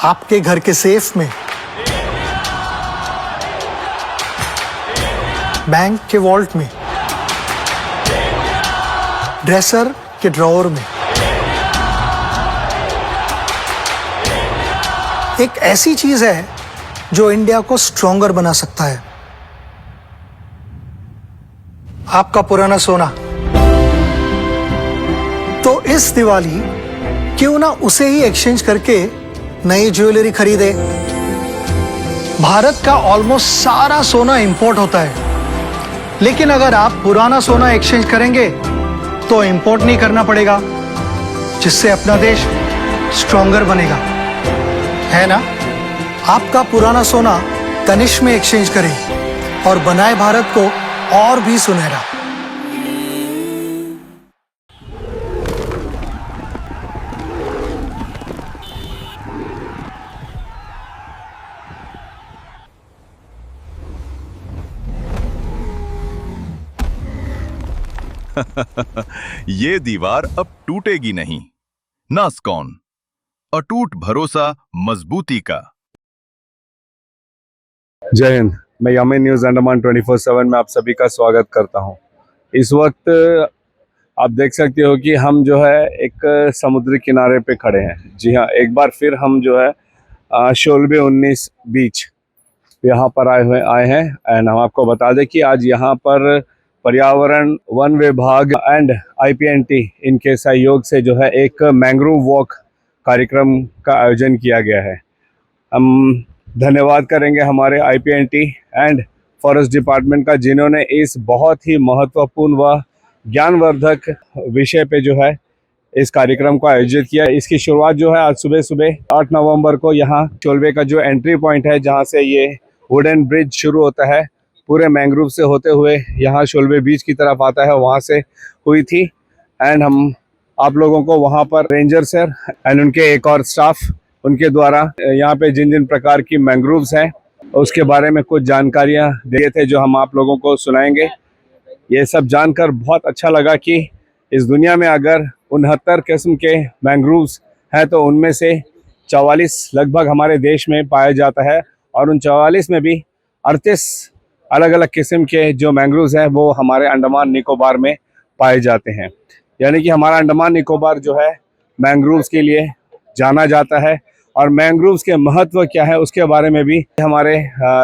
आपके घर के सेफ में, बैंक के वॉल्ट में, ड्रेसर के ड्रॉअर में, एक ऐसी चीज है जो इंडिया को स्ट्रॉन्गर बना सकता है। आपका पुराना सोना। तो इस दिवाली क्यों ना उसे ही एक्सचेंज करके नई ज्वेलरी खरीदे। भारत का ऑलमोस्ट सारा सोना इंपोर्ट होता है, लेकिन अगर आप पुराना सोना एक्सचेंज करेंगे तो इंपोर्ट नहीं करना पड़ेगा, जिससे अपना देश स्ट्रॉन्गर बनेगा, है ना। आपका पुराना सोना तनिष्क में एक्सचेंज करें और बनाए भारत को और भी सुनहरा। ये दीवार अब टूटेगी नहीं। नास्कॉन, अटूट भरोसा मजबूती का। जय हिंद। मैं यामी न्यूज़ अंडमान 24/7 में आप सभी का स्वागत करता हूं। इस वक्त आप देख सकते हो कि हम जो है एक समुद्री किनारे पे खड़े हैं। जी हाँ, एक बार फिर हम जो है शोलबे 19 बीच यहाँ पर आए हैं। एंड हम आपको बता दें कि आज यहाँ पर पर्यावरण, वन विभाग एंड IPNT इनके सहयोग से जो है एक मैंग्रोव वॉक कार्यक्रम का आयोजन किया गया है। हम धन्यवाद करेंगे हमारे IPNT एंड फॉरेस्ट डिपार्टमेंट का, जिन्होंने इस बहुत ही महत्वपूर्ण व ज्ञानवर्धक विषय पे जो है इस कार्यक्रम को आयोजित किया। इसकी शुरुआत जो है आज सुबह सुबह 8 नवंबर को यहाँ शोलबे का जो एंट्री पॉइंट है, जहाँ से ये वुडन ब्रिज शुरू होता है, पूरे मैंग्रोव से होते हुए यहाँ शोलबे बीच की तरफ आता है, वहाँ से हुई थी। एंड हम आप लोगों को वहाँ पर रेंजर सर एंड उनके एक और स्टाफ, उनके द्वारा यहाँ पे जिन जिन प्रकार की मैंग्रोव्स हैं उसके बारे में कुछ जानकारियाँ दिए थे, जो हम आप लोगों को सुनाएंगे। ये सब जानकर बहुत अच्छा लगा कि इस दुनिया में अगर 69 किस्म के मैंग्रोव्स हैं तो उनमें से 44 लगभग हमारे देश में पाया जाता है, और उन 44 में भी 38 अलग अलग किस्म के जो मैंग्रोव्स हैं वो हमारे अंडमान निकोबार में पाए जाते हैं। यानी कि हमारा अंडमान निकोबार जो है मैंग्रोव्स के लिए जाना जाता है, और मैंग्रोव्स के महत्व क्या है उसके बारे में भी हमारे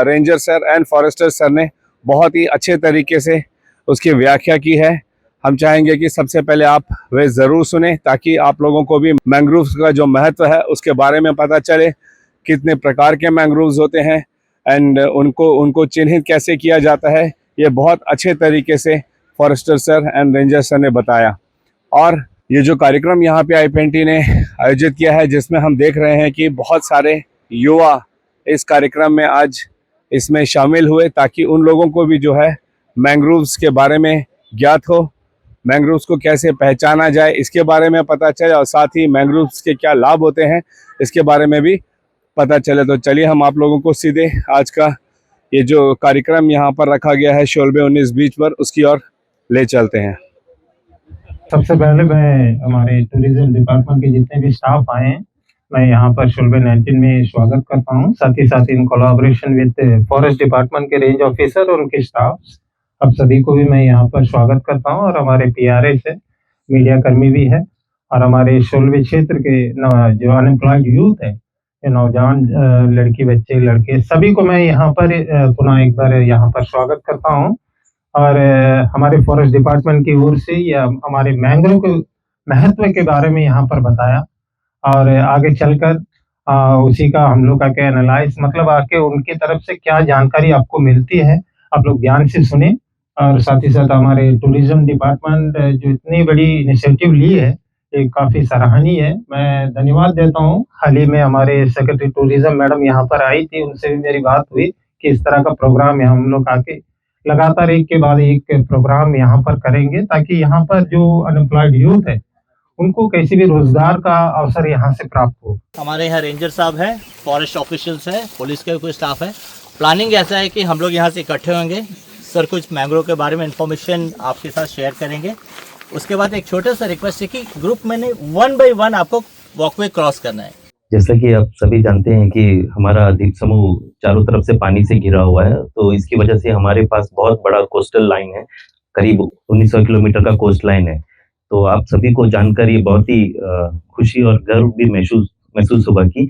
ranger sir and forester sir ने बहुत ही अच्छे तरीके से उसकी व्याख्या की है। हम चाहेंगे कि सबसे पहले आप वे ज़रूर सुने, ताकि आप लोगों को भी मैंग्रोव्स का जो महत्व है उसके बारे में पता चले, कितने प्रकार के मैंग्रोव्स होते हैं एंड उनको चिन्हित कैसे किया जाता है। ये बहुत अच्छे तरीके से forester sir and ranger sir ने बताया। और ये जो कार्यक्रम यहाँ पे IPNT ने आयोजित किया है, जिसमें हम देख रहे हैं कि बहुत सारे युवा इस कार्यक्रम में आज इसमें शामिल हुए, ताकि उन लोगों को भी जो है मैंग्रोव्स के बारे में ज्ञात हो, मैंग्रोव्स को कैसे पहचाना जाए इसके बारे में पता चले, और साथ ही मैंग्रोव्स के क्या लाभ होते हैं इसके बारे में भी पता चले। तो चलिए हम आप लोगों को सीधे आज का ये जो कार्यक्रम यहाँ पर रखा गया है शोलबे 19 बीच पर, उसकी ओर ले चलते हैं। सबसे पहले मैं हमारे टूरिज्म डिपार्टमेंट के जितने भी स्टाफ आए हैं, मैं यहाँ पर शोलबे 19 में स्वागत करता हूँ। साथ ही साथ in collaboration with forest department के रेंज ऑफिसर और उनके स्टाफ, अब सभी को भी मैं यहाँ पर स्वागत करता हूँ। और हमारे PRS है, मीडिया कर्मी भी है, और हमारे शोलबे क्षेत्र के जो अनएम्प्लॉयड यूथ है, नौजवान लड़की बच्चे लड़के, सभी को मैं यहाँ पर पुनः एक बार यहाँ पर स्वागत करता हूँ। और हमारे फॉरेस्ट डिपार्टमेंट की ओर से या हमारे मैंग्रोव के महत्व के बारे में यहाँ पर बताया, और आगे चलकर उसी का हम लोग आके एनालाइज, मतलब आके उनकी तरफ से क्या जानकारी आपको मिलती है, आप लोग ध्यान से सुने। और साथ ही साथ हमारे टूरिज्म डिपार्टमेंट जो इतनी बड़ी इनिशिएटिव ली है, ये काफ़ी सराहनीय है। मैं धन्यवाद देता हूँ। हाल ही में हमारे सेक्रेटरी टूरिज्म मैडम यहाँ पर आई थी, उनसे भी मेरी बात हुई कि इस तरह का प्रोग्राम यहाँ हम लोग आके लगातार एक के बाद एक प्रोग्राम यहाँ पर करेंगे, ताकि यहाँ पर जो अनएम्प्लॉयड यूथ है उनको किसी भी रोजगार का अवसर यहाँ से प्राप्त हो। हमारे यहाँ रेंजर साहब हैं, फॉरेस्ट ऑफिशियल्स हैं, पुलिस का कोई स्टाफ है। प्लानिंग ऐसा है कि हम लोग यहाँ से इकट्ठे होंगे, सर कुछ मैंग्रोव के बारे में इंफॉर्मेशन आपके साथ शेयर करेंगे। उसके बाद एक छोटा सा रिक्वेस्ट है कि ग्रुप में नहीं, 1 by 1 आपको वॉकवे क्रॉस करना है। जैसा कि आप सभी जानते हैं कि हमारा द्वीप समूह चारों तरफ से पानी से घिरा हुआ है, तो इसकी वजह से हमारे पास बहुत बड़ा कोस्टल लाइन है, करीब 1900 किलोमीटर का कोस्ट लाइन है। तो आप सभी को जानकर ये बहुत ही खुशी और गर्व भी महसूस महसूस होगा कि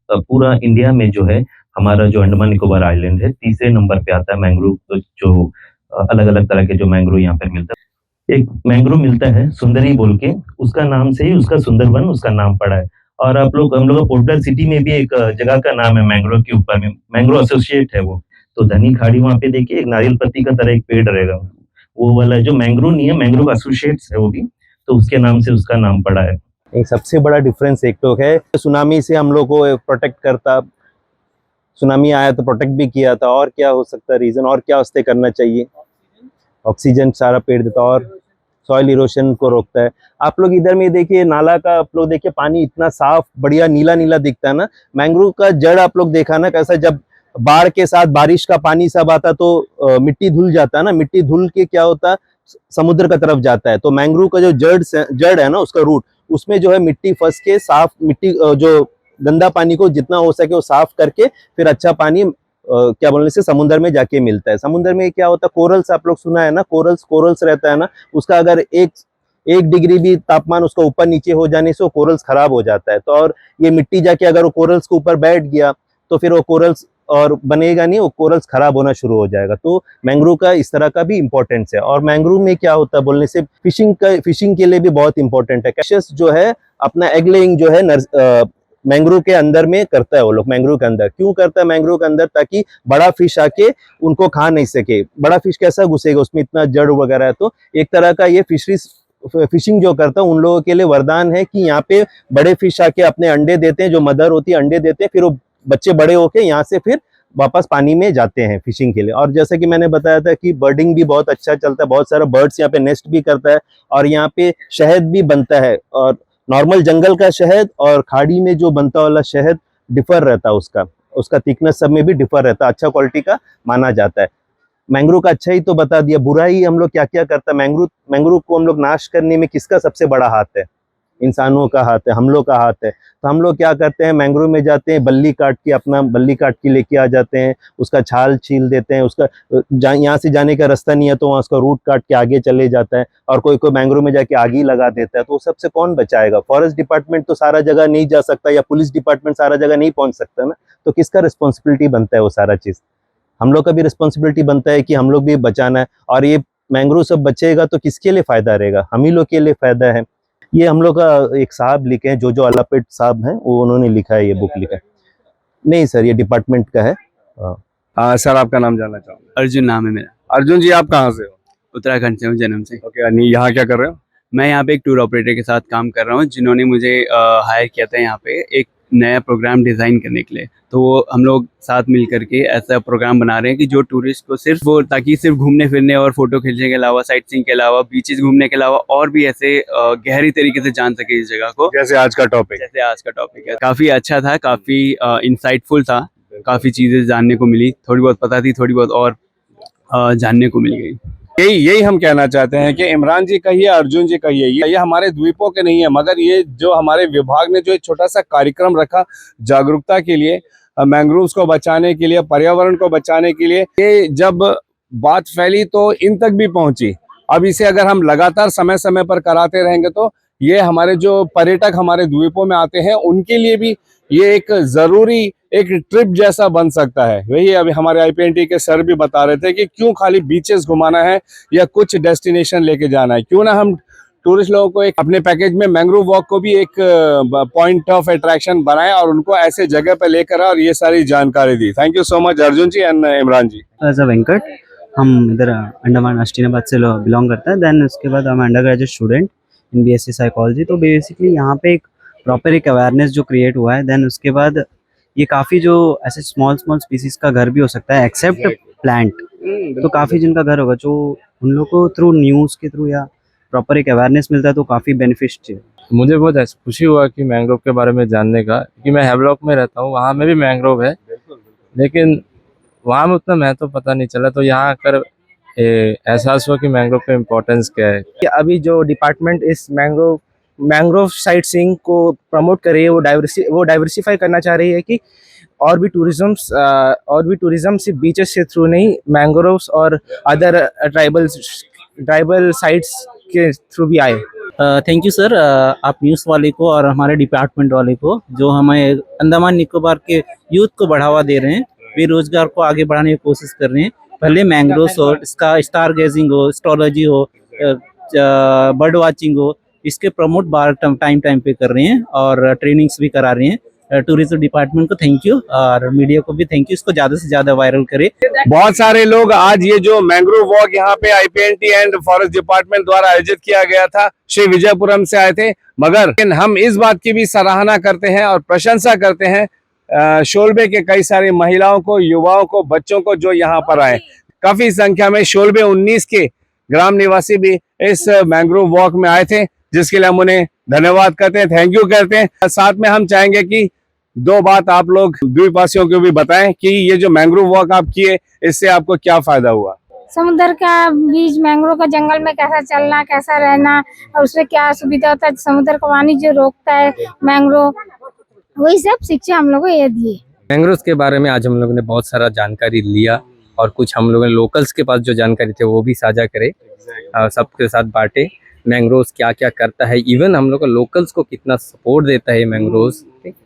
पूरा इंडिया में जो है, हमारा जो अंडमान निकोबार आइलैंड है, तीसरे नंबर पे आता है मैंग्रोव, तो जो अलग-अलग तरह के जो मैंग्रोव यहाँ पे मिलता है। एक मैंग्रोव मिलता है सुंदरी बोल के, उसका नाम से ही उसका सुंदरवन उसका नाम पड़ा है। और हम लोग का पोर्टब्लेयर सिटी में भी एक जगह का नाम है मैंग्रोव के ऊपर में, मैंग्रोव एसोसिएट है वो। तो धनी खाड़ी वहाँ पे देखिए एक नारियल पत्ती का तरह एक पेड़ रहेगा। वो वाला जो मैंग्रोव नहीं है, मैंग्रोव एसोसिएट्स है वो भी, तो उसके नाम से उसका नाम पड़ा है। एक सबसे बड़ा डिफरेंस एक तो है, सुनामी से हम लोग को प्रोटेक्ट करता, सुनामी आया तो प्रोटेक्ट भी किया था। और क्या हो सकता है रीज़न, और क्या उससे करना चाहिए? ऑक्सीजन सारा पेड़ देता और सॉइल इरोशन को रोकता है। आप लोग इधर में देखिए नाला का, आप लोग देखिए पानी इतना साफ बढ़िया नीला नीला दिखता है ना। मैंग्रोव का जड़ आप लोग देखा ना कैसा, जब बाढ़ के साथ बारिश का पानी सब आता तो मिट्टी धुल जाता है ना, मिट्टी धुल के क्या होता समुद्र का तरफ जाता है। तो मैंग्रोव का जो जड़ है ना, उसका रूट, उसमें जो है मिट्टी फंस के साफ मिट्टी जो गंदा पानी को जितना हो सके वो साफ करके फिर अच्छा पानी क्या बोलने से समुद्र में जाके मिलता है। समुद्र में क्या होता है, कोरल्स आप लोग सुना है ना, कोरल्स रहता है ना, उसका अगर एक डिग्री भी तापमान उसका ऊपर नीचे हो जाने से वो कोरल्स खराब हो जाता है। तो और ये मिट्टी जाके अगर वो कोरल्स के ऊपर बैठ गया तो फिर वो कोरल्स और बनेगा नहीं, वो कोरल्स खराब होना शुरू हो जाएगा। तो मैंग्रोव का इस तरह का भी इंपॉर्टेंस है। और मैंग्रोव में क्या होता है बोलने से, फिशिंग के लिए भी बहुत इंपॉर्टेंट है। कैशस जो है अपना एग लेइंग जो है मैंग्रोव के अंदर में करता है। वो लोग मैंग्रोव के अंदर क्यों करता है, मैंग्रोव के अंदर, ताकि बड़ा फिश आके उनको खा नहीं सके। बड़ा फिश कैसा घुसेगा उसमें, इतना जड़ वगैरह है। तो एक तरह का ये फिशिंग जो करता है उन लोगों के लिए वरदान है कि यहाँ पे बड़े फिश आके अपने अंडे देते हैं, जो मदर होती है अंडे देते हैं, फिर वो बच्चे बड़े होके यहाँ से फिर वापस पानी में जाते हैं फिशिंग के लिए। और जैसे कि मैंने बताया था कि बर्डिंग भी बहुत अच्छा चलता है, बहुत सारा बर्ड्स यहाँ पे नेस्ट भी करता है और यहाँ पे शहद भी बनता है। और नॉर्मल जंगल का शहद और खाड़ी में जो बनता वाला शहद डिफर रहता है, उसका थिकनेस सब में भी डिफर रहता है, अच्छा क्वालिटी का माना जाता है। मैंग्रोव का अच्छा ही तो बता दिया, बुरा ही हम लोग क्या क्या करता है। मैंग्रोव को हम लोग नाश करने में किसका सबसे बड़ा हाथ है? इंसानों का हाथ है, हम लोग का हाथ है। तो हम लोग क्या करते हैं, मैंग्रोव में जाते हैं, बल्ली काट के लेके आ जाते हैं, उसका छाल छील देते हैं, उसका यहाँ से जाने का रास्ता नहीं है तो वहाँ उसका रूट काट के आगे चले जाता है। और कोई मैंग्रोव में जाके आग ही लगा देता है। तो वो सबसे कौन बचाएगा? फॉरेस्ट डिपार्टमेंट तो सारा जगह नहीं जा सकता, या पुलिस डिपार्टमेंट सारा जगह नहीं पहुंच सकता ना। तो किसका रिस्पॉन्सिबिलिटी बनता है वो सारा चीज़? हम लोग का भी रिस्पॉन्सिबिलिटी बनता है कि हम लोग भी बचाना है। और ये मैंग्रोव सब बचेगा तो किसके लिए फ़ायदा रहेगा? हम ही लोग के लिए फ़ायदा है। ये हम लोग का एक साहब लिखे हैं, जो अलापेट साहब हैं, वो उन्होंने लिखा है, ये बुक लिखा है। नहीं सर, ये डिपार्टमेंट का है। सर आपका नाम जानना चाहूँगा। अर्जुन नाम है मेरा। अर्जुन जी, आप कहाँ से हो? उत्तराखंड से हूँ जन्म से। ओके, यहाँ क्या कर रहे हो? मैं यहाँ पे एक टूर ऑपरेटर के साथ काम कर रहा हूँ, जिन्होंने मुझे हायर किया था यहाँ पे एक नया प्रोग्राम डिज़ाइन करने के लिए। तो वो हम लोग साथ मिल करके ऐसा प्रोग्राम बना रहे हैं कि जो टूरिस्ट को ताकि सिर्फ घूमने फिरने और फोटो खींचने के अलावा, साइट सीइंग के अलावा, बीचेस घूमने के अलावा और भी ऐसे गहरी तरीके से जान सके इस जगह को। जैसे आज का टॉपिक है, काफ़ी अच्छा था, काफ़ी इंसाइटफुल था, काफ़ी चीज़ें जानने को मिली, थोड़ी बहुत पता थी, थोड़ी बहुत और जानने को मिल गई। यही हम कहना चाहते हैं कि इमरान जी कहिए, अर्जुन जी कहिए, ये हमारे द्वीपों के नहीं है, मगर ये जो हमारे विभाग ने जो एक छोटा सा कार्यक्रम रखा जागरूकता के लिए, मैंग्रोव्स को बचाने के लिए, पर्यावरण को बचाने के लिए, ये जब बात फैली तो इन तक भी पहुंची। अब इसे अगर हम लगातार समय समय पर कराते रहेंगे तो ये हमारे जो पर्यटक हमारे द्वीपों में आते हैं उनके लिए भी ये एक जरूरी एक ट्रिप जैसा बन सकता है। वही अभी हमारे IPNT के सर भी बता रहे थे कि क्यों खाली बीचेस घुमाना है या कुछ डेस्टिनेशन लेके जाना है, क्यों ना हम टूरिस्ट लोगों को एक अपने पैकेज में मैंग्रोव वॉक को भी एक पॉइंट ऑफ अट्रैक्शन बनाए और उनको ऐसे जगह पे लेकर आए और ये सारी जानकारी दी। Thank you so much Arjun ji and Imran ji. As a Venkat, हम इधर अंडमान अष्टीनाबाद से बिलोंग करता है। देन उसके बाद हम under graduate student in BSc psychology. तो बेसिकली यहाँ पे एक प्रॉपर एक अवेयरनेस जो क्रिएट हुआ है। देन उसके बाद ये काफ़ी जो ऐसे स्मॉल स्पीसीज का घर भी हो सकता है एक्सेप्ट प्लांट। तो काफ़ी जिनका घर होगा जो उन लोग को थ्रू न्यूज़ के थ्रू या प्रॉपर एक अवेयरनेस मिलता है तो काफ़ी बेनिफिट है। मुझे बहुत खुशी हुआ कि मैंग्रोव के बारे में जानने का, कि मैं हैवलॉक में रहता हूँ, वहाँ में भी मैंग्रोव है, लेकिन वहाँ में उतना महत्व पता नहीं चला। तो यहाँ आकर एहसास हुआ कि मैंग्रोव का इम्पोर्टेंस क्या है। कि अभी जो डिपार्टमेंट इस मैंग्रोव मैंग्रोव साइट सीइंग को प्रमोट कर रही है, वो डाइवर्सिफाई करना चाह रही है कि और भी टूरिज्म सिर्फ बीचेस से थ्रू नहीं, मैंग्रोव्स और अदर ट्राइबल साइट्स के थ्रू भी आए। थैंक यू सर, आप न्यूज़ वाले को और हमारे डिपार्टमेंट वाले को जो हमें अंडमान निकोबार के यूथ को बढ़ावा दे रहे हैं, बेरोजगार को आगे बढ़ाने की कोशिश कर रहे हैं। पहले मैंग्रोव्स हो, इसका स्टार गेजिंग हो, एस्ट्रोलॉजी हो, बर्ड वाचिंग हो, इसके प्रमोट बार टाइम पे कर रहे हैं और ट्रेनिंग्स भी करा रहे हैं। टूरिज्म डिपार्टमेंट को थैंक यू और मीडिया को भी थैंक यू, इसको ज्यादा से ज्यादा वायरल करे। बहुत सारे लोग आज ये जो मैंग्रोव वॉक यहाँ पे आईपीएनटी एंड फॉरेस्ट डिपार्टमेंट द्वारा आयोजित किया गया था, श्री विजयपुरम से आए थे, मगर हम इस बात की भी सराहना करते हैं और प्रशंसा करते हैं शोलबे के कई सारी महिलाओं को, युवाओं को, बच्चों को जो यहाँ पर आए। काफी संख्या में शोलबे 19 के ग्राम निवासी भी इस मैंग्रोव वॉक में आए थे, जिसके लिए हम उन्हें धन्यवाद करते हैं, थैंक यू करते हैं। साथ में हम चाहेंगे कि दो बात आप लोग द्वीपवासियों को भी बताएं कि ये जो मैंग्रोव वॉक आप किए, इससे आपको क्या फायदा हुआ। समुद्र का बीच मैंग्रोव का जंगल में कैसा चलना, कैसा रहना और उससे क्या सुविधा होता है, समुद्र का पानी जो रोकता है मैंग्रोव, वही सब शिक्षा हम लोग को ये दिए। मैंग्रोव के बारे में आज हम लोगों ने बहुत सारा जानकारी लिया और कुछ हम लोगों ने लोकल्स के पास जो जानकारी थे वो भी साझा करे, सबके साथ बांटे। मैंग्रोव क्या क्या करता है, इवन हम लोग लोकल्स को कितना सपोर्ट देता है मैंग्रोव,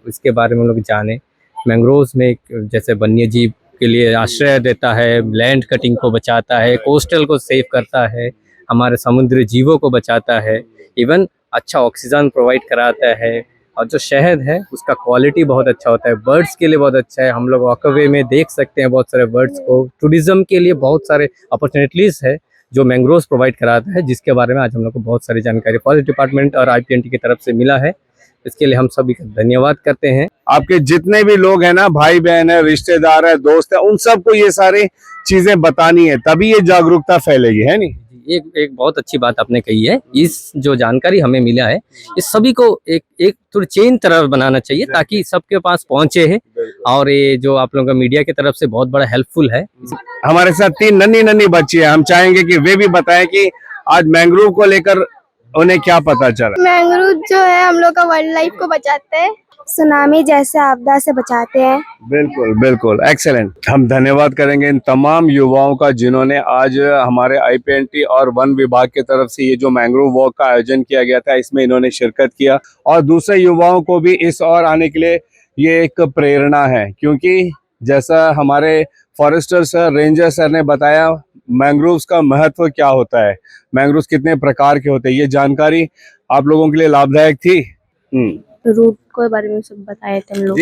इसके बारे में हम लोग जाने। मैंग्रोव में जैसे वन्य जीव के लिए आश्रय देता है, लैंड कटिंग को बचाता है, कोस्टल को सेव करता है, हमारे समुद्री जीवों को बचाता है, इवन अच्छा ऑक्सीजन प्रोवाइड कराता है, और जो शहद है उसका क्वालिटी बहुत अच्छा होता है, बर्ड्स के लिए बहुत अच्छा है। हम लोग वॉकअवे में देख सकते हैं बहुत सारे बर्ड्स को। टूरिज्म के लिए बहुत सारे अपॉर्चुनिटीज़ है जो मैंग्रोव प्रोवाइड कराता है, जिसके बारे में आज हम लोग को बहुत सारी जानकारी फॉरेस्ट डिपार्टमेंट और आईपीएनटी की तरफ से मिला है। इसके लिए हम सभी का धन्यवाद करते हैं। आपके जितने भी लोग हैं ना, भाई बहन है, रिश्तेदार है, दोस्त है, उन सबको ये सारी चीजें बतानी है, तभी ये जागरूकता फैलेगी, है नहीं? एक बहुत अच्छी बात आपने कही है। इस जो जानकारी हमें मिला है, इस सभी को एक थोड़ी चेन तरह बनाना चाहिए ताकि सबके पास पहुंचे है, और ये जो आप लोगों का मीडिया की तरफ से बहुत बड़ा हेल्पफुल है। हमारे साथ 3 नन्ही बच्ची है, हम चाहेंगे कि वे भी बताएं कि आज मैंग्रोव को लेकर उन्हें क्या पता चला। मैंग्रोव जो है हम लोग का वाइल्ड लाइफ को बचाते हैं, सुनामी जैसे आपदा से बचाते हैं। बिल्कुल बिल्कुल, एक्सेलेंट। हम धन्यवाद करेंगे इन तमाम युवाओं का जिन्होंने आज हमारे आईपीएनटी और वन विभाग की तरफ से ये जो मैंग्रोव वॉक का आयोजन किया गया था, इसमें इन्होंने शिरकत किया, और दूसरे युवाओं को भी इस और आने के लिए ये एक प्रेरणा है, क्योंकि जैसा हमारे फॉरेस्टर सर, रेंजर सर ने बताया, मैंग्रोव्स का महत्व क्या होता है, मैंग्रोव्स कितने प्रकार के होते हैं, ये जानकारी आप लोगों के लिए लाभदायक थी। रूट के बारे में सब बताए थे हम लोग,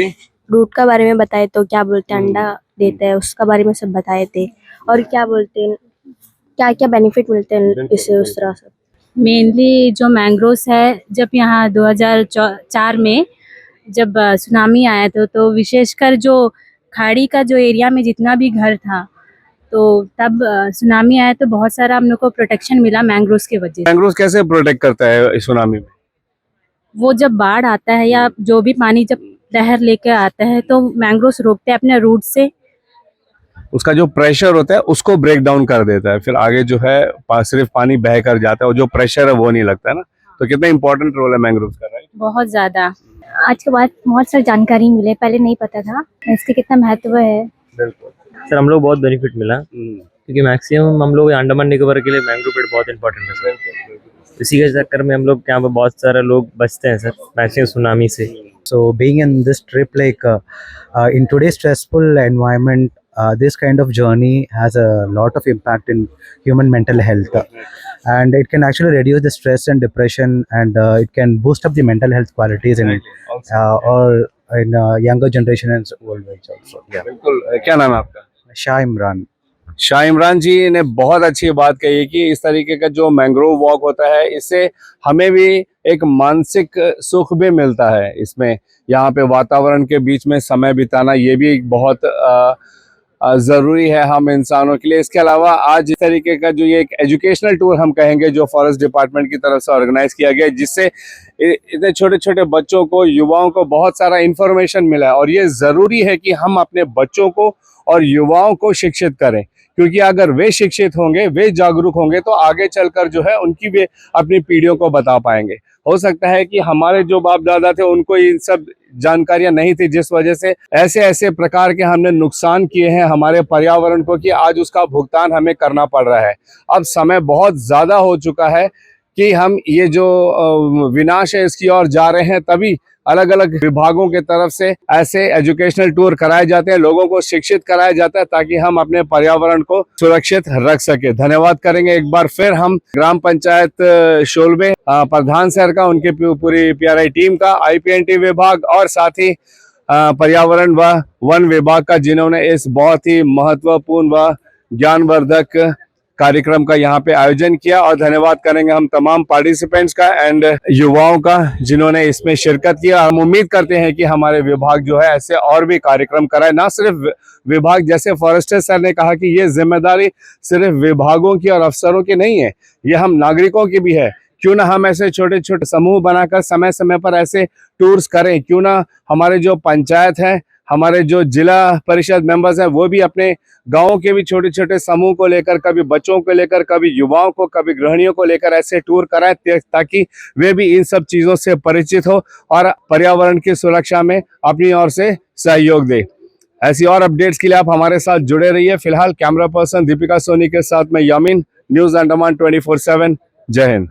रूट का बारे में बताए तो क्या बोलते हैं, अंडा देता है, उसका बारे में सब बताए थे, और क्या बोलते हैं, क्या क्या बेनिफिट मिलते हैं इससे, उस तरह से। मेनली जो मैंग्रोव्स है, जब यहाँ 2004 में जब सुनामी आया था, तो विशेषकर जो खाड़ी का जो एरिया में जितना भी घर था, तो तब सुनामी आया तो बहुत सारा हम लोग को प्रोटेक्शन मिला मैंग्रोव्स की वजह से। मैंग्रोव कैसे प्रोटेक्ट करता है सुनामी में? वो जब बाढ़ आता है या जो भी पानी जब लहर लेके आता है, तो मैंग्रोव्स रोकते हैं अपने रूट से, उसका जो प्रेशर होता है उसको ब्रेक डाउन कर देता है, फिर आगे जो है सिर्फ पानी बह कर जाता है, और जो प्रेशर है वो नहीं लगता है ना। तो कितना इंपॉर्टेंट रोल है मैंग्रोव का, राइट? बहुत ज्यादा। आज के बाद बहुत सारी जानकारी मिले, पहले नहीं पता था इसके कितना महत्व है। बिल्कुल सर, हम लोग बहुत बेनिफिट मिला, क्योंकि मैक्सिमम हम लोग अंडमान निकोबार के लिए मैंग्रोव पेड़ बहुत इंपॉर्टेंट है सर। इसी के चक्कर में हम लोग यहाँ पे बहुत सारे लोग बचते हैं सर मैक्सिमम सुनामी से। So being in this trip, like in today's stressful environment, this kind of journey has a lot of impact in human mental health, and it can actually reduce the stress and depression, and it can boost up the mental health qualities in or in younger generation and worldwide also. Yeah. बिल्कुल। क्या नाम है आपका? Shah Imran. Shah Imran जी ने बहुत अच्छी बात कही कि इस तरीके का जो मैंग्रोव वॉक होता है, इससे हमें भी एक मानसिक सुख भी मिलता है। इसमें यहाँ पे वातावरण के बीच में समय बिताना, ये भी एक बहुत ज़रूरी है हम इंसानों के लिए। इसके अलावा आज इस तरीके का जो ये एक एजुकेशनल टूर हम कहेंगे, जो फॉरेस्ट डिपार्टमेंट की तरफ से ऑर्गेनाइज किया गया, जिससे इतने छोटे छोटे बच्चों को, युवाओं को बहुत सारा इन्फॉर्मेशन मिला है, और ये ज़रूरी है कि हम अपने बच्चों को और युवाओं को शिक्षित करें, क्योंकि अगर वे शिक्षित होंगे, वे जागरूक होंगे तो आगे चलकर जो है उनकी वे अपनी पीढ़ियों को बता पाएंगे। हो सकता है कि हमारे जो बाप दादा थे उनको इन सब जानकारियां नहीं थी, जिस वजह से ऐसे ऐसे प्रकार के हमने नुकसान किए हैं हमारे पर्यावरण को कि आज उसका भुगतान हमें करना पड़ रहा है। अब समय बहुत ज़्यादा हो चुका है कि हम ये जो विनाश है इसकी ओर जा रहे हैं, तभी अलग अलग विभागों के तरफ से ऐसे एजुकेशनल टूर कराए जाते हैं, लोगों को शिक्षित कराया जाता है ताकि हम अपने पर्यावरण को सुरक्षित रख सके। धन्यवाद करेंगे एक बार फिर हम ग्राम पंचायत शोलबे प्रधान सर का, उनके पूरी PRI टीम का, IPNT विभाग और साथ ही पर्यावरण व वन विभाग का, जिन्होंने इस बहुत ही महत्वपूर्ण व ज्ञानवर्धक कार्यक्रम का यहाँ पे आयोजन किया। और धन्यवाद करेंगे हम तमाम पार्टिसिपेंट्स का एंड युवाओं का जिन्होंने इसमें शिरकत किया। हम उम्मीद करते हैं कि हमारे विभाग जो है ऐसे और भी कार्यक्रम कराए, ना सिर्फ विभाग, जैसे फॉरेस्टर सर ने कहा कि ये जिम्मेदारी सिर्फ विभागों की और अफसरों की नहीं है, ये हम नागरिकों की भी है। क्यों ना हम ऐसे छोटे छोटे समूह बनाकर समय समय पर ऐसे टूर्स करें, क्यों ना हमारे जो पंचायत है, हमारे जो जिला परिषद मेंबर्स हैं, वो भी अपने गांवों के भी छोटे छोटे समूह को लेकर, कभी बच्चों को लेकर, कभी युवाओं को, कभी गृहिणियों को लेकर ऐसे टूर कराएं ताकि वे भी इन सब चीज़ों से परिचित हो और पर्यावरण की सुरक्षा में अपनी ओर से सहयोग दे। ऐसी और अपडेट्स के लिए आप हमारे साथ जुड़े रहिए। फिलहाल कैमरा पर्सन दीपिका सोनी के साथ मैं यामीन, न्यूज़ अंडमान 24/7। जय हिंद।